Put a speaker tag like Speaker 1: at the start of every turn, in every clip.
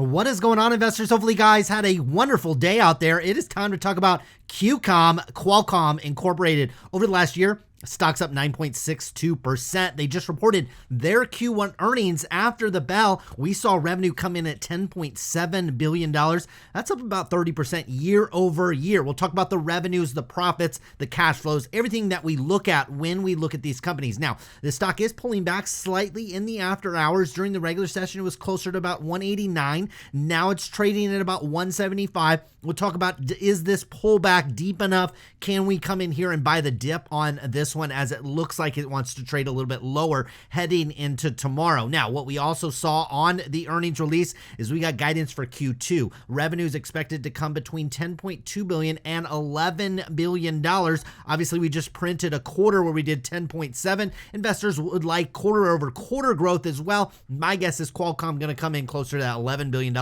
Speaker 1: What is going on, investors? Hopefully, guys had a wonderful day out there. It is time to talk about QCOM, Qualcomm Incorporated. Over the last year, stock's up 9.62%. They just reported their Q1 earnings after the bell. We saw revenue come in at $10.7 billion. That's up about 30% year over year. We'll talk about the revenues, the profits, the cash flows, everything that we look at when we look at these companies. Now, the stock is pulling back slightly in the after hours. During the regular session, it was closer to about 189. Now it's trading at about 175. We'll talk about, is this pullback deep enough? Can we come in here and buy the dip on this one, as it looks like it wants to trade a little bit lower heading into tomorrow? Now, what we also saw on the earnings release is we got guidance for Q2. Revenue is expected to come between $10.2 billion and $11 billion. Obviously, we just printed a quarter where we did 10.7. Investors would like quarter over quarter growth as well. My guess is Qualcomm going to come in closer to that $11 billion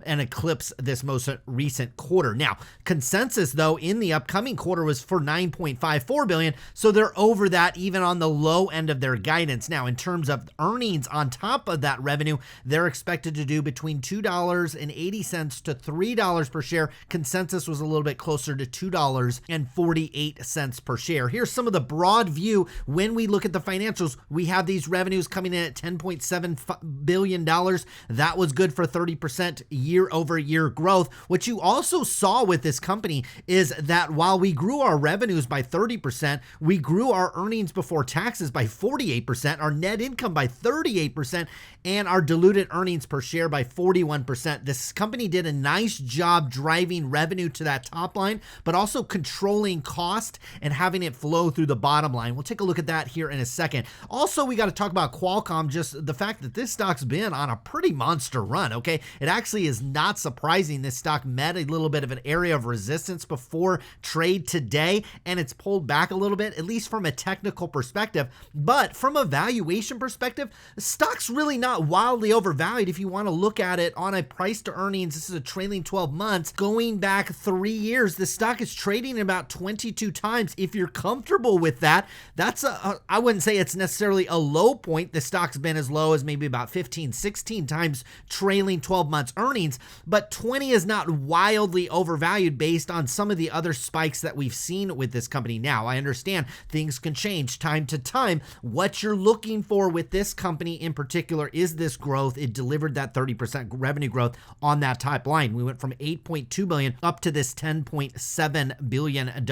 Speaker 1: and eclipse this most recent quarter. Now, consensus though in the upcoming quarter was for $9.54 billion. So they're over that even on the low end of their guidance. Now, in terms of earnings on top of that revenue, they're expected to do between $2.80 to $3 per share. Consensus was a little bit closer to $2.48 per share. Here's some of the broad view. When we look at the financials, we have these revenues coming in at $10.7 billion. That was good for 30% year over year growth. What you also saw with this company is that while we grew our revenues by 30%, we grew our earnings before taxes by 48%, our net income by 38%, and our diluted earnings per share by 41%. This company did a nice job driving revenue to that top line, but also controlling cost and having it flow through the bottom line. We'll take a look at that here in a second. Also, we got to talk about Qualcomm, just the fact that this stock's been on a pretty monster run, okay? It actually is not surprising. This stock met a little bit of an area of resistance before trade today, and it's pulled back a little bit, at least from a technical perspective. But from a valuation perspective, the stock's really not wildly overvalued. If you want to look at it on a price to earnings, this is a trailing 12 months. Going back 3 years, the stock is trading about 22 times. If you're comfortable with that, that's I wouldn't say it's necessarily a low point. The stock's been as low as maybe about 15, 16 times trailing 12 months earnings, but 20 is not wildly overvalued based on some of the other spikes that we've seen with this company. Now, I understand things can change time to time. What you're looking for with this company in particular is this growth. It delivered that 30% revenue growth on that top line. We went from $8.2 billion up to this $10.7 billion. In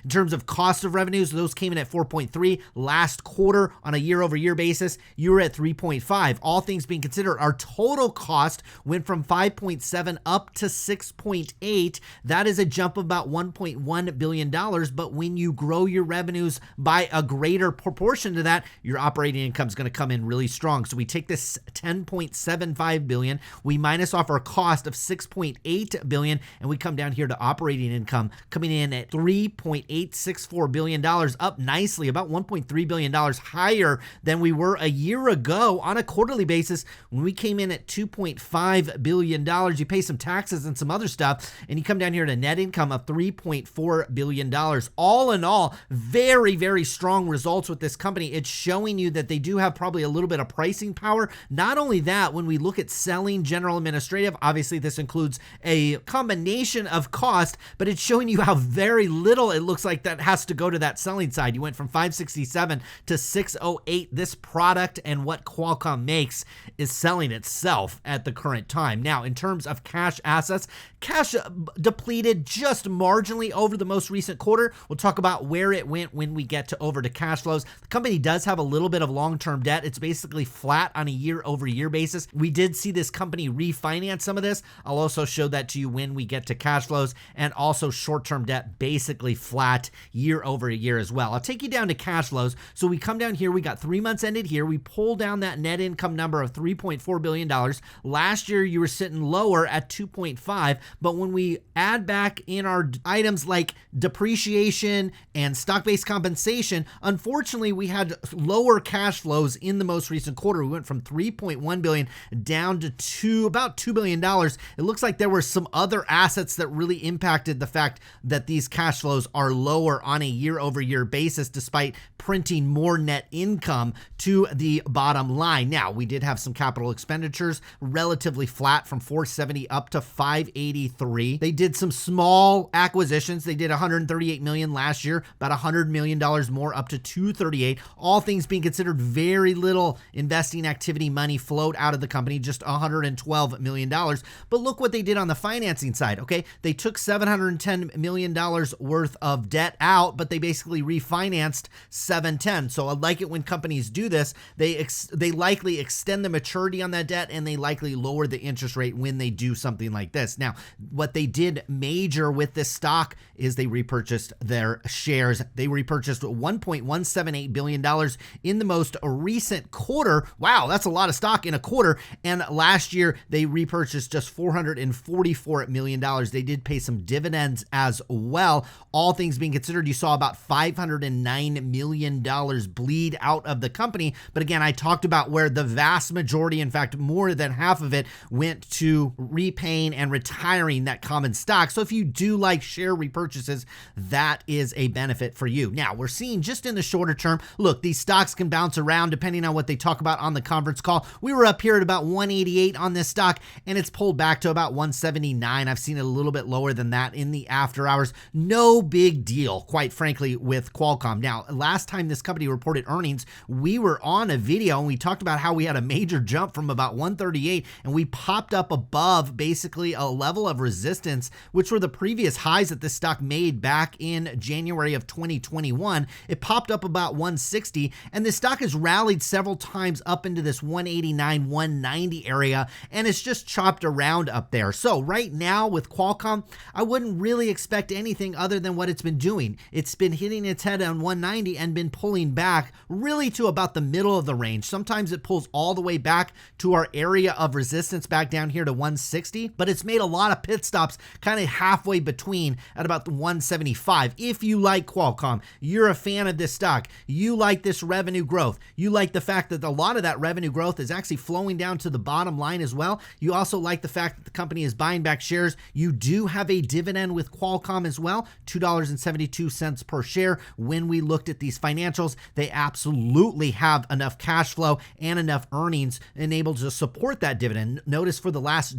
Speaker 1: terms of cost of revenues, those came in at 4.3 last quarter. On a year over year basis, you were at 3.5. All things being considered, our total cost went from 5.7 up to 6.8. That is a jump of about $1.1 billion. But when you grow your revenues by a greater proportion to that, your operating income is going to come in really strong. So we take this $10.75 billion, we minus off our cost of $6.8 billion, and we come down here to operating income coming in at $3.864 billion, up nicely, about $1.3 billion higher than we were a year ago on a quarterly basis when we came in at $2.5 billion. You pay some taxes and some other stuff, and you come down here to net income of $3.4 billion. All in all, very, very strong results with this company. It's showing you that they do have probably a little bit of pricing power. Not only that, when we look at selling, general, administrative, obviously this includes a combination of cost, but it's showing you how very little it looks like that has to go to that selling side. You went from 567 to 608. This product and what Qualcomm makes is selling itself at the current time. Now, in terms of cash assets, cash depleted just marginally over the most recent quarter. We'll talk about where it went when we get to over to cash flows. The company does have a little bit of long-term debt. It's basically flat on a year-over-year basis. We did see this company refinance some of this. I'll also show that to you when we get to cash flows, and also short-term debt basically flat year-over-year as well. I'll take you down to cash flows. So we come down here, we got 3 months ended here. We pull down that net income number of $3.4 billion. Last year, you were sitting lower at 2.5, but when we add back in our items like depreciation and stock-based compensation, unfortunately, we had lower cash flows in the most recent quarter. We went from $3.1 billion down to about $2 billion. It looks like there were some other assets that really impacted the fact that these cash flows are lower on a year-over-year basis, despite printing more net income to the bottom line. Now, we did have some capital expenditures, relatively flat from 470 up to 583. They did some small acquisitions. They did 138 million last year, about $100 million more, up to 238. All things being considered, very little investing activity money flowed out of the company, just $112 million. But look what they did on the financing side, okay? They took $710 million worth of debt out, but they basically refinanced 710. So I like it when companies do this. They likely extend the maturity on that debt, and they likely lower the interest rate when they do something like this. Now, what they did major with this stock is they repurchased their shares. They repurchased $1.178 billion in the most recent quarter. Wow, that's a lot of stock in a quarter. And last year, they repurchased just $444 million. They did pay some dividends as well. All things being considered, you saw about $509 million bleed out of the company. But again, I talked about where the vast majority, in fact, more than half of it, went to repaying and retiring that common stock. So if you do like share repurchases, that is a benefit for you. Now, we're seeing just in the shorter term, look, these stocks can bounce around depending on what they talk about on the conference call. We were up here at about 188 on this stock, and it's pulled back to about 179. I've seen it a little bit lower than that in the after hours. No big deal, quite frankly, with Qualcomm. Now, last time this company reported earnings, we were on a video and we talked about how we had a major jump from about 138, and we popped up above basically a level of resistance, which were the previous highs that this stock made back in January of 2021. It popped up about 160, and this stock has rallied several times up into this 189, 190 area, and it's just chopped around up there. So right now with Qualcomm, I wouldn't really expect anything other than what it's been doing. It's been hitting its head on 190 and been pulling back really to about the middle of the range. Sometimes it pulls all the way back to our area of resistance back down here to 160, but it's made a lot of pit stops kind of halfway between at about the 175. If you like Qualcomm, you're a fan of this stock, you like this revenue growth, you like the fact that a lot of that revenue growth is actually flowing down to the bottom line as well. You also like the fact that the company is buying back shares. You do have a dividend with Qualcomm as well, $2.72 per share. When we looked at these financials, they absolutely have enough cash flow and enough earnings enabled to support that dividend. Notice for the last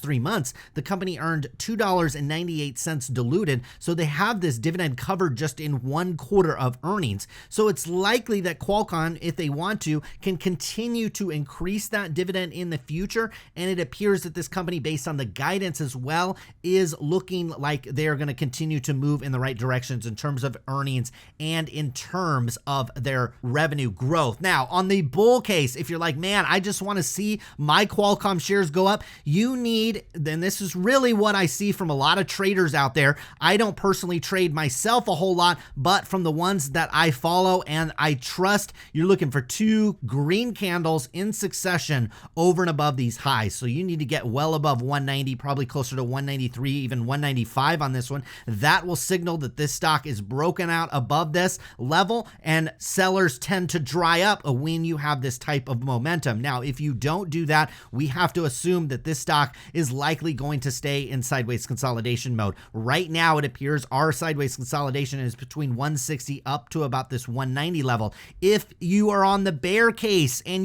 Speaker 1: 3 months, the company earned $2.98 diluted. So they have this dividend covered just in 1 quarter of earnings. So it's likely that Qualcomm, if they want to, can continue to increase that dividend in the future. And it appears that this company, based on the guidance as well, is looking like they're going to continue to move in the right directions in terms of earnings and in terms of their revenue growth. Now, on the bull case, if you're like, man, I just want to see my Qualcomm shares go up, you need, then this is really what I see from a lot of traders out there. I don't personally trade myself a whole lot, but from the ones that I follow and I trust, you're looking for 2 green candles in succession over and above these highs. So you need to get well above 190, probably closer to 193, even 195 on this one. That will signal that this stock is broken out above this level, and sellers tend to dry up when you have this type of momentum. Now, if you don't do that, we have to assume that this stock is likely going to stay in sideways consolidation mode. Right now, it appears our sideways consolidation is between 160 up to about this 190 level. If you are on the bear case and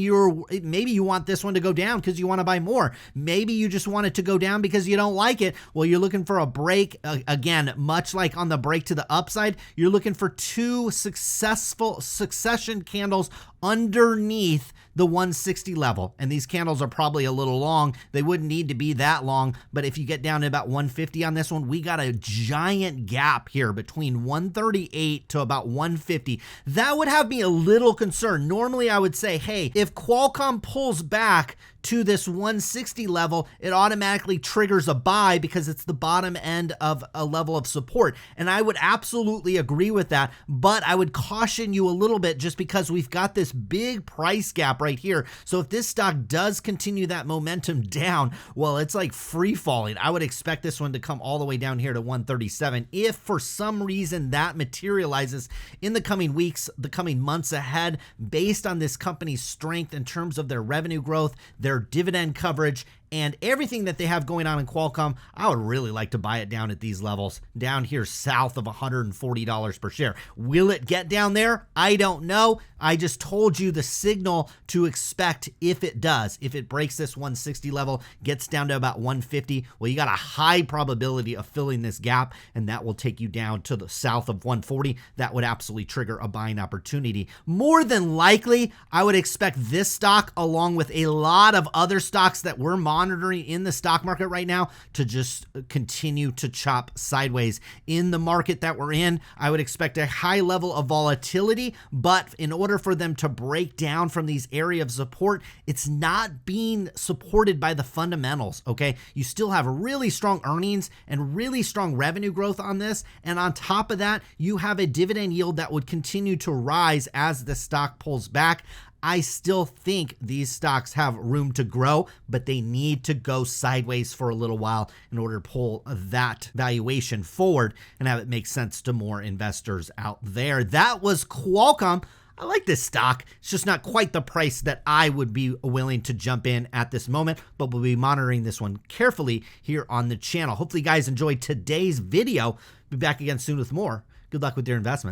Speaker 1: maybe you want this one to go down because you want to buy more, maybe you just want it to go down because you don't like it, well, you're looking for a break. Again, much like on the break to the upside, you're looking for 2 successful succession candles underneath the 160 level. And these candles are probably a little long. They wouldn't need to be that long, but if you get down to about 150 on this one, we got a giant gap here between 138 to about 150. That would have me a little concerned. Normally I would say, hey, if Qualcomm pulls back to this 160 level, it automatically triggers a buy because it's the bottom end of a level of support. And I would absolutely agree with that, but I would caution you a little bit just because we've got this big price gap right here. So if this stock does continue that momentum down, well, it's like free falling. I would expect this one to come all the way down here to 137. If for some reason that materializes in the coming weeks, the coming months ahead, based on this company's strength in terms of their revenue growth, their dividend coverage, and everything that they have going on in Qualcomm, I would really like to buy it down at these levels, down here south of $140 per share. Will it get down there? I don't know. I just told you the signal to expect if it does. If it breaks this 160 level, gets down to about 150, well, you got a high probability of filling this gap, and that will take you down to the south of 140. That would absolutely trigger a buying opportunity. More than likely, I would expect this stock, along with a lot of other stocks that we're monitoring in the stock market right now, to just continue to chop sideways. In the market that we're in, I would expect a high level of volatility, but in order for them to break down from these area of support, it's not being supported by the fundamentals, okay? You still have really strong earnings and really strong revenue growth on this, and on top of that, you have a dividend yield that would continue to rise as the stock pulls back. I still think these stocks have room to grow, but they need to go sideways for a little while in order to pull that valuation forward and have it make sense to more investors out there. That was Qualcomm. I like this stock. It's just not quite the price that I would be willing to jump in at this moment, but we'll be monitoring this one carefully here on the channel. Hopefully you guys enjoyed today's video. Be back again soon with more. Good luck with your investments.